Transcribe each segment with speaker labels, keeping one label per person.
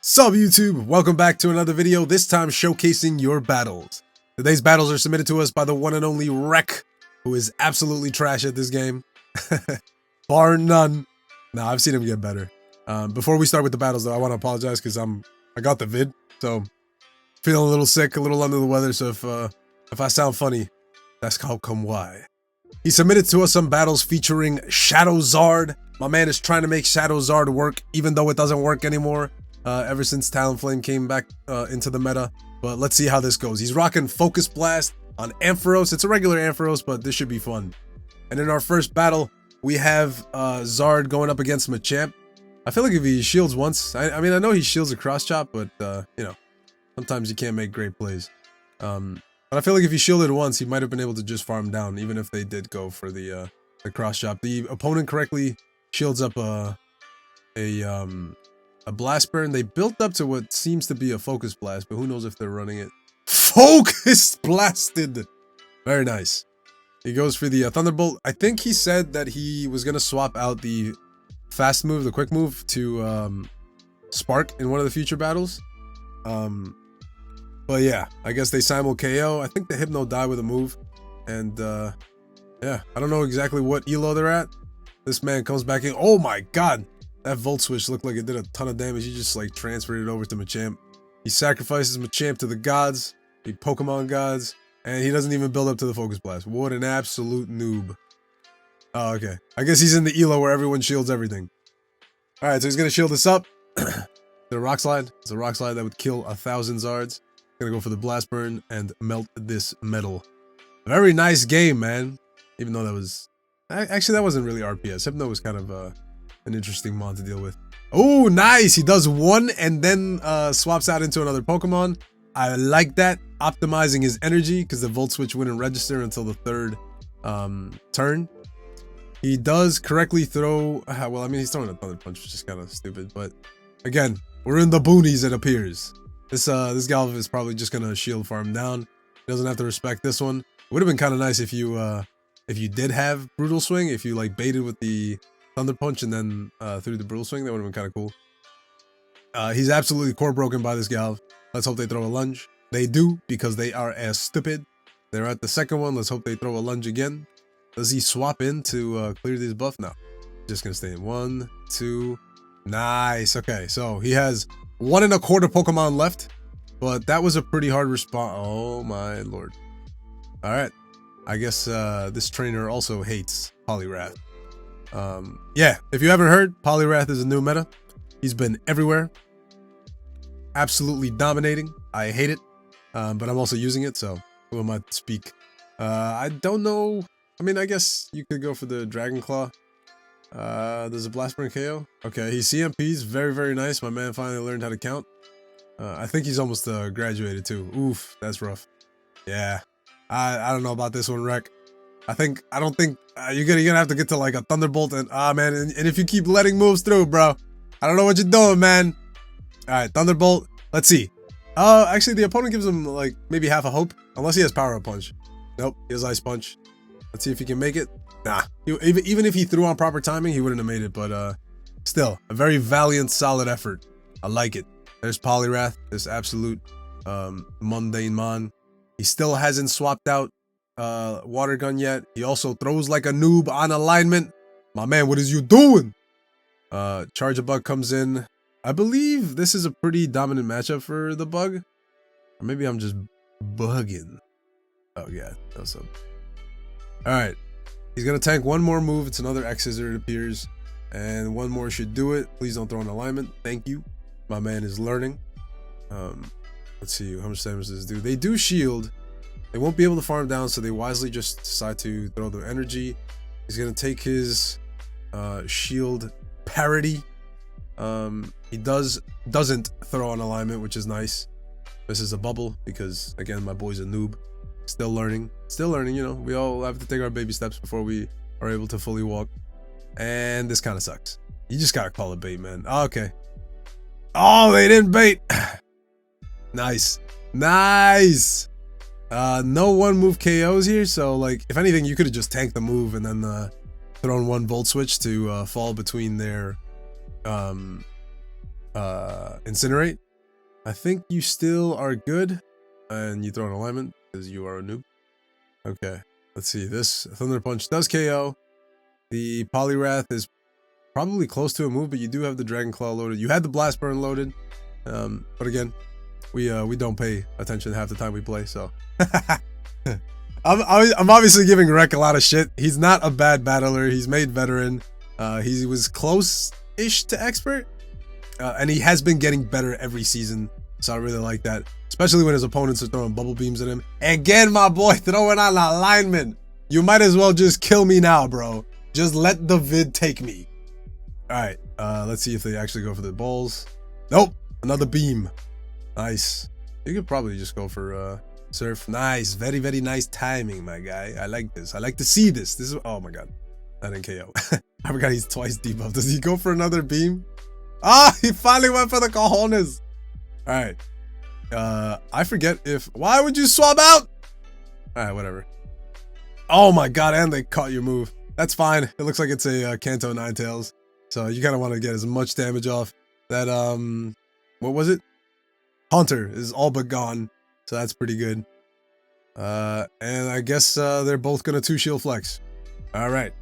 Speaker 1: Sup YouTube, welcome back to another video, this time showcasing your battles. Today's battles are submitted to us by the one and only Wreck, who is absolutely trash at this game. Bar none. Nah, I've seen him get better. Before we start with the battles though, I want to apologize because I got the vid, so feeling a little sick, a little under the weather, so if I sound funny, that's how come why. He submitted to us some battles featuring Shadow Zard. My man is trying to make Shadow Zard work, even though it doesn't work anymore. Ever since Talonflame came back into the meta. But let's see how this goes. He's rocking Focus Blast on Ampharos. It's a regular Ampharos, but this should be fun. And in our first battle, we have Zard going up against Machamp. I feel like if he shields once, I mean, I know he shields a cross chop, but you know, sometimes you can't make great plays. But I feel like if he shielded once, he might have been able to just farm down, even if they did go for the cross chop. The opponent correctly shields up a blast burn. They built up to what seems to be a focus blast, but who knows if they're running it. Focus blasted. Very nice. He goes for the thunderbolt. I think he said that he was gonna swap out the fast move, the quick move, to spark in one of the future battles. But yeah, I guess they simul KO. I think the Hypno die with a move, and yeah, I don't know exactly what elo they're at. This man comes back in. Oh my god, that Volt Switch looked like it did a ton of damage. He just like transferred it over to Machamp. He sacrifices Machamp to the gods, the Pokemon gods, and he doesn't even build up to the Focus Blast. What an absolute noob. Oh, okay. I guess he's in the elo where everyone shields everything. Alright, so he's gonna shield this up. The Rock Slide. It's a Rock Slide that would kill 1,000 Zards. Gonna go for the Blast Burn and melt this metal. Very nice game, man. Even though that was... Actually, that wasn't really RPS. Hypno was kind of an interesting mon to deal with. Oh, nice! He does one and then swaps out into another Pokemon. I like that. Optimizing his energy because the Volt Switch wouldn't register until the third turn. He does correctly throw... well, I mean, he's throwing a Thunder Punch, which is kind of stupid. But again, we're in the boonies, it appears. This Galv is probably just going to shield farm down. He doesn't have to respect this one. It would have been kind of nice if you did have Brutal Swing, if you like baited with the Thunder Punch and then threw the Brutal Swing. That would have been kind of cool. He's absolutely core broken by this Galv. Let's hope they throw a lunge. They do, because they are as stupid. They're at the second one. Let's hope they throw a lunge again. Does he swap in to clear this buff? No. Just gonna stay in. 1, 2. Nice. Okay, so he has 1 1/4 Pokemon left, but that was a pretty hard response. Oh my lord. All right. I guess this trainer also hates Poliwrath. Yeah, if you haven't heard, Poliwrath is a new meta. He's been everywhere, absolutely dominating. I hate it, but I'm also using it, so who am I to speak? I don't know. I mean, I guess you could go for the Dragon Claw. There's a Blast Burn KO. Okay, he's CMP's very, very nice. My man finally learned how to count. I think he's almost graduated too. Oof, that's rough. Yeah, I don't know about this one, Wreck. I don't think you're gonna have to get to like a Thunderbolt and man, and if you keep letting moves through, bro, I don't know what you're doing, man. All right, Thunderbolt. Let's see. Actually, the opponent gives him like maybe half a hope, unless he has Power Up Punch. Nope, he has Ice Punch. Let's see if he can make it. Nah, even if he threw on proper timing, he wouldn't have made it. But still, a very valiant, solid effort. I like it. There's Poliwrath, this absolute mundane mon. He still hasn't swapped out Water Gun yet. He also throws like a noob on alignment. My man, what is you doing? Charge a Bug comes in. I believe this is a pretty dominant matchup for the Bug. Or maybe I'm just bugging. Oh yeah, that's up. Alright. He's gonna tank one more move. It's another X Scissor, it appears. And one more should do it. Please don't throw an alignment. Thank you. My man is learning. Let's see how much damage does this do. They do shield. They won't be able to farm down, so they wisely just decide to throw their energy. He's gonna take his shield parity. He doesn't throw an alignment, which is nice. This is a bubble because again, my boy's a noob. Still learning, you know, we all have to take our baby steps before we are able to fully walk. And this kind of sucks. You just gotta call it bait, man. Oh, okay. Oh, they didn't bait. Nice. Nice. No one move KOs here, so like if anything you could have just tanked the move and then thrown one Volt Switch to fall between their Incinerate. I think you still are good, and you throw an alignment because you are a noob. Okay, let's see. This Thunder Punch does KO. The Poliwrath is probably close to a move, but you do have the Dragon Claw loaded. You had the Blast Burn loaded, but again, we don't pay attention half the time we play. So I'm obviously giving Rek a lot of shit. He's not a bad battler. He's made veteran. He was close-ish to expert. And he has been getting better every season, so I really like that. Especially when his opponents are throwing bubble beams at him. Again, my boy, throwing on alignment. You might as well just kill me now, bro. Just let the vid take me. Alright, let's see if they actually go for the balls. Nope, another beam. Nice. You could probably just go for surf. Nice, very, very nice timing, my guy. I like this. I like to see this. This is, oh my god. I didn't KO. I forgot he's twice debuffed. Does he go for another beam? Ah, he finally went for the cojones. All right. I forget if... Why would you swap out? All right, whatever. Oh my god, and they caught your move. That's fine. It looks like it's a Kanto Ninetales. So you kind of want to get as much damage off. That, what was it? Haunter is all but gone. So that's pretty good. And I guess they're both going to 2-shield flex. All right.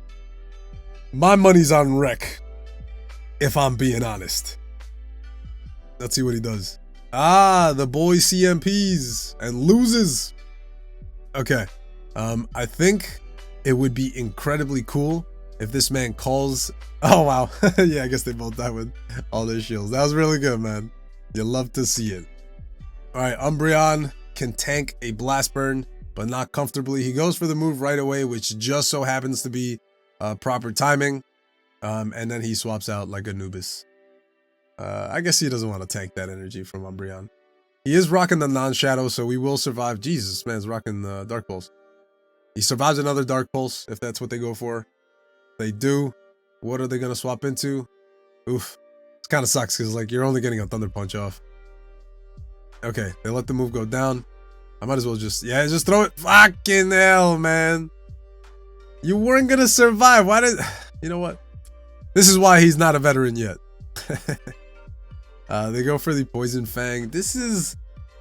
Speaker 1: My money's on Rek. If I'm being honest. Let's see what he does. Ah, the boy CMPs and loses. Okay. I think it would be incredibly cool if this man calls... Oh, wow. Yeah, I guess they both died with all their shields. That was really good, man. You love to see it. All right, Umbreon can tank a Blast Burn, but not comfortably. He goes for the move right away, which just so happens to be proper timing. And then he swaps out like Anubis. I guess he doesn't want to tank that energy from Umbreon. He is rocking the non-shadow, so we will survive. Jesus, this man's rocking the Dark Pulse. He survives another Dark Pulse, if that's what they go for. They do. What are they going to swap into? Oof. It kind of sucks, because like you're only getting a Thunder Punch off. Okay, they let the move go down. I might as well just... Yeah, just throw it. Fucking hell, man. You weren't going to survive. Why did... You know what? This is why he's not a veteran yet. They go for the Poison Fang. This is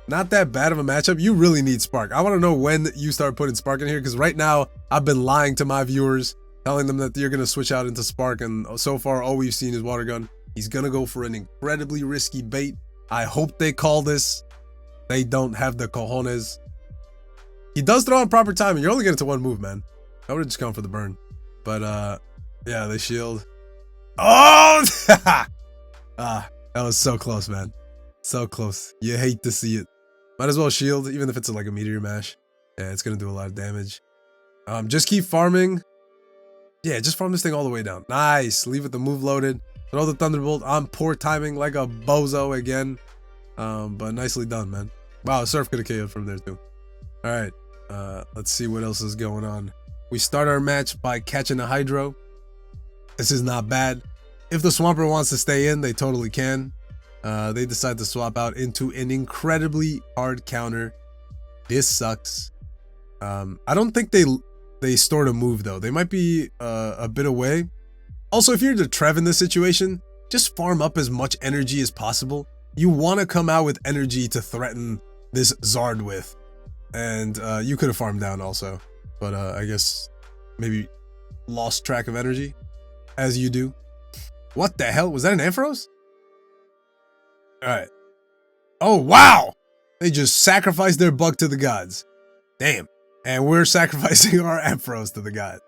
Speaker 1: not that bad of a matchup. You really need Spark. I want to know when you start putting Spark in here, because right now I've been lying to my viewers, telling them that you're going to switch out into Spark, and so far all we've seen is Water Gun. He's going to go for an incredibly risky bait. I hope they call this. They don't have the cojones. He does throw on proper timing. You're only getting to one move, man. I would have just gone for the burn. But yeah, they shield. Oh! That was so close, man. So close. You hate to see it. Might as well shield, even if it's like a Meteor Mash. Yeah, it's going to do a lot of damage. Just keep farming. Yeah, just farm this thing all the way down. Nice. Leave it the move loaded. Throw the Thunderbolt on poor timing like a bozo again. But nicely done, man. Wow, Surf could have KO'd from there too. All right. Let's see what else is going on. We start our match by catching a Hydro. This is not bad. If the Swampert wants to stay in, they totally can. They decide to swap out into an incredibly hard counter. This sucks. I don't think they stored a move though. They might be a bit away. Also, if you're the Trev in this situation, just farm up as much energy as possible. You want to come out with energy to threaten this Zard with. And you could have farmed down also. But I guess maybe lost track of energy, as you do. What the hell? Was that an Ampharos? Alright. Oh, wow! They just sacrificed their bug to the gods. Damn. And we're sacrificing our Ampharos to the gods.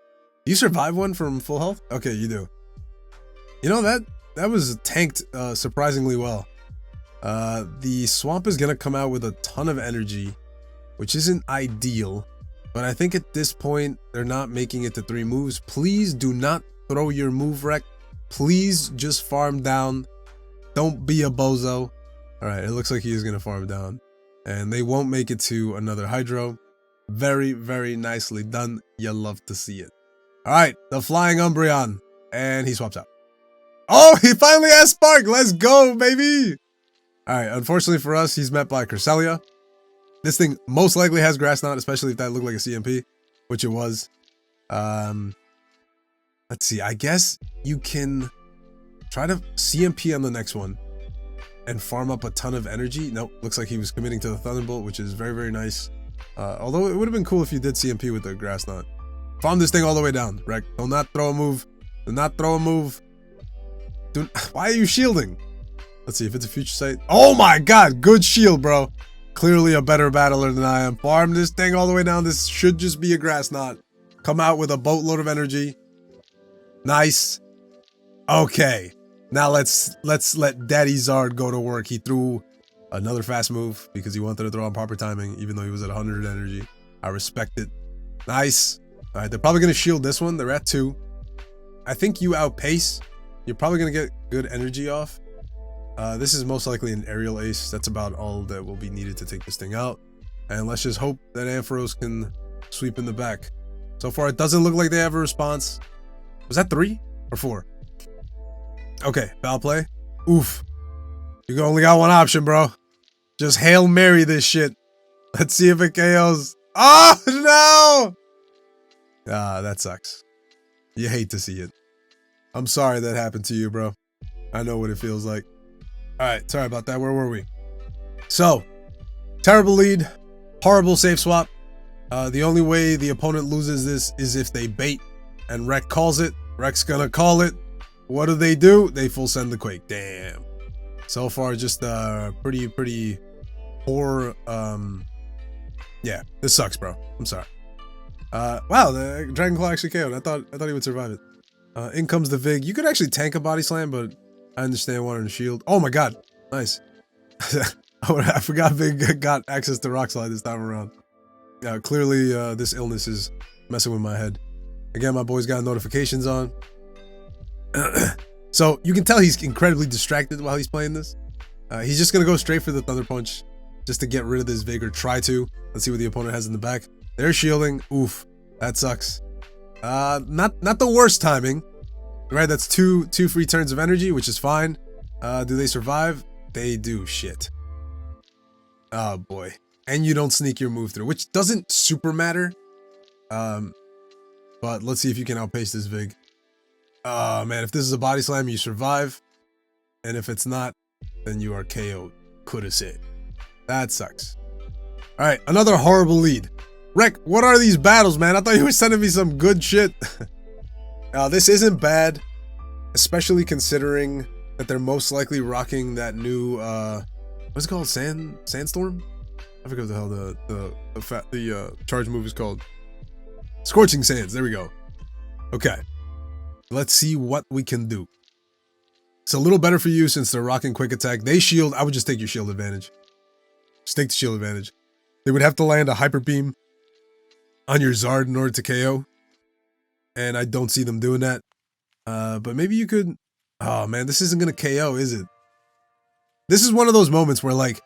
Speaker 1: Do you survive one from full health? Okay, you do. You know, that was tanked surprisingly well. The Swamp is going to come out with a ton of energy, which isn't ideal. But I think at this point, they're not making it to 3 moves. Please do not throw your move wreck. Please just farm down. Don't be a bozo. All right, it looks like he is going to farm down. And they won't make it to another Hydro. Very, very nicely done. You love to see it. All right, the Flying Umbreon. And he swaps out. Oh, he finally has Spark. Let's go, baby. All right, unfortunately for us, he's met by Cresselia. This thing most likely has Grass Knot, especially if that looked like a CMP, which it was. Let's see. I guess you can try to CMP on the next one. and farm up a ton of energy. Nope, looks like he was committing to the Thunderbolt, which is very, very nice. Although it would have been cool if you did CMP with the Grass Knot. Farm this thing all the way down, Rec. Do not throw a move. Do not throw a move. Why are you shielding? Let's see if it's a future sight. Oh my god, good shield, bro. Clearly a better battler than I am. Farm this thing all the way down. This should just be a Grass Knot. Come out with a boatload of energy. Nice. Okay. Now let's let Daddy Zard go to work. He threw another fast move because he wanted to throw on proper timing, even though he was at 100 energy. I respect it. Nice. All right, they're probably going to shield this one. They're at 2. I think you outpace. You're probably going to get good energy off. This is most likely an aerial ace. That's about all that will be needed to take this thing out. And let's just hope that Ampharos can sweep in the back. So far, it doesn't look like they have a response. Was that 3 or 4? Okay, foul play. Oof. You only got one option, bro. Just Hail Mary this shit. Let's see if it KOs. Oh, no! Ah, that sucks. You hate to see it. I'm sorry that happened to you, bro. I know what it feels like. Alright, sorry about that. Where were we? So, terrible lead. Horrible safe swap. The only way the opponent loses this is if they bait and Rec calls it. Rec's gonna call it. What do? They full send the Quake. Damn. So far, just pretty poor. Yeah, this sucks, bro. I'm sorry. Wow, the Dragon Claw actually KO'd. I thought he would survive it. In comes the Vig. You could actually tank a body slam, but I understand wanting to shield. Oh my god, nice. I forgot Vig got access to Rock Slide this time around. Clearly, this illness is messing with my head. Again, my boy's got notifications on. So you can tell he's incredibly distracted while he's playing this. He's just gonna go straight for the Thunder Punch just to get rid of this Vig, or try to. Let's see what the opponent has in the back. They're shielding. Oof, that sucks. Not the worst timing, right? That's two free turns of energy, which is fine. Do they survive? They do. Shit. Oh boy. And you don't sneak your move through, which doesn't super matter. But let's see if you can outpace this Vig. Oh man, if this is a body slam, you survive. And if it's not, then you are KO'd. Coulda said. That sucks. Alright, another horrible lead. Rec, what are these battles, man? I thought you were sending me some good shit. This isn't bad, especially considering that they're most likely rocking that new what's it called? Sandstorm? I forget what the hell the charge move is called. Scorching Sands. There we go. Okay. Let's see what we can do. It's a little better for you since they're rocking quick attack. They shield. I would just take your shield advantage. Just take the shield advantage. They would have to land a hyper beam on your Zard in order to KO. And I don't see them doing that. But maybe you could. Oh man, this isn't gonna KO, is it? This is one of those moments where, like,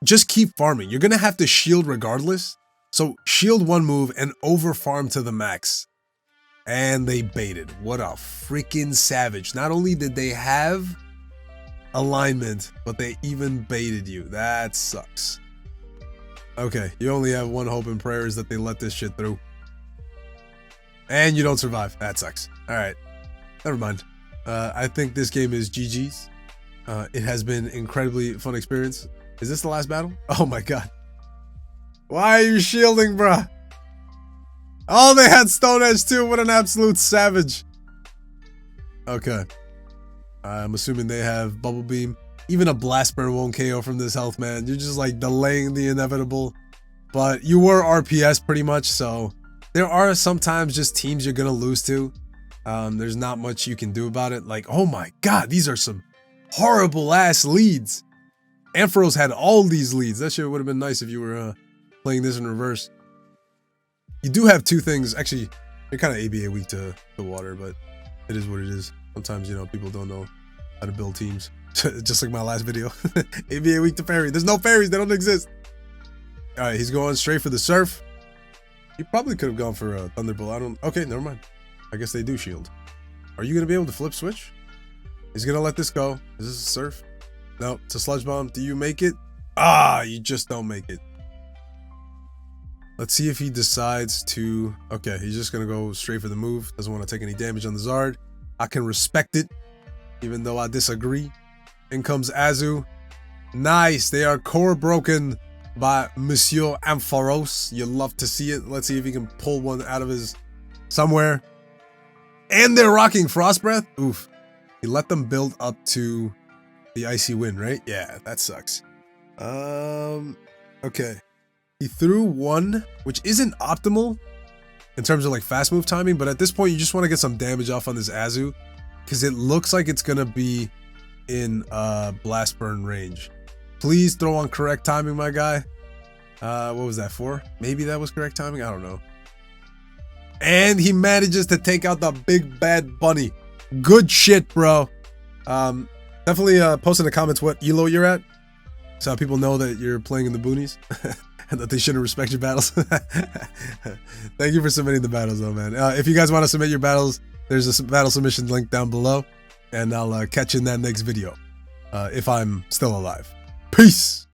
Speaker 1: just keep farming. You're gonna have to shield regardless. So shield one move and over farm to the max. And they baited. What a freaking savage. Not only did they have alignment, but they even baited you. That sucks. Okay, you only have one hope and prayer is that they let this shit through. And you don't survive. That sucks. Alright. Never mind. I think this game is GG's. It has been incredibly fun experience. Is this the last battle? Oh my god. Why are you shielding, bruh? Oh, they had Stone Edge too. What an absolute savage. Okay. I'm assuming they have Bubble Beam. Even a Blast Burn won't KO from this health, man. You're just like delaying the inevitable. But you were RPS pretty much, so there are sometimes just teams you're gonna lose to. There's not much you can do about it. Like, oh my god, these are some horrible ass leads. Ampharos had all these leads. That shit would have been nice if you were playing this in reverse. You do have two things. Actually, you're kind of ABA weak to the water, but it is what it is. Sometimes, you know, people don't know how to build teams. Just like my last video. ABA weak to fairy. There's no fairies. They don't exist. All right, he's going straight for the surf. He probably could have gone for a thunderbolt. Okay, never mind. I guess they do shield. Are you going to be able to flip switch? He's going to let this go. Is this a surf? No, it's a sludge bomb. Do you make it? Ah, you just don't make it. Let's see if he decides to. Okay, he's just going to go straight for the move. Doesn't want to take any damage on the Zard. I can respect it, even though I disagree. In comes Azu. Nice. They are core broken by Monsieur Ampharos. You love to see it. Let's see if he can pull one out of his somewhere. And they're rocking Frost Breath. Oof. He let them build up to the Icy Wind, right? Yeah, that sucks. Okay. He threw one, which isn't optimal in terms of like fast move timing, but at this point you just want to get some damage off on this Azu because it looks like it's gonna be in blast burn range. Please throw on correct timing, my guy. What was that for? Maybe that was correct timing. I don't know. And he manages to take out the big bad bunny. Good shit, bro. Definitely post in the comments what elo you're at, so people know that you're playing in the boonies and that they shouldn't respect your battles. Thank you for submitting the battles, though, man. If you guys want to submit your battles, there's a battle submission link down below, and I'll catch you in that next video if I'm still alive. Peace.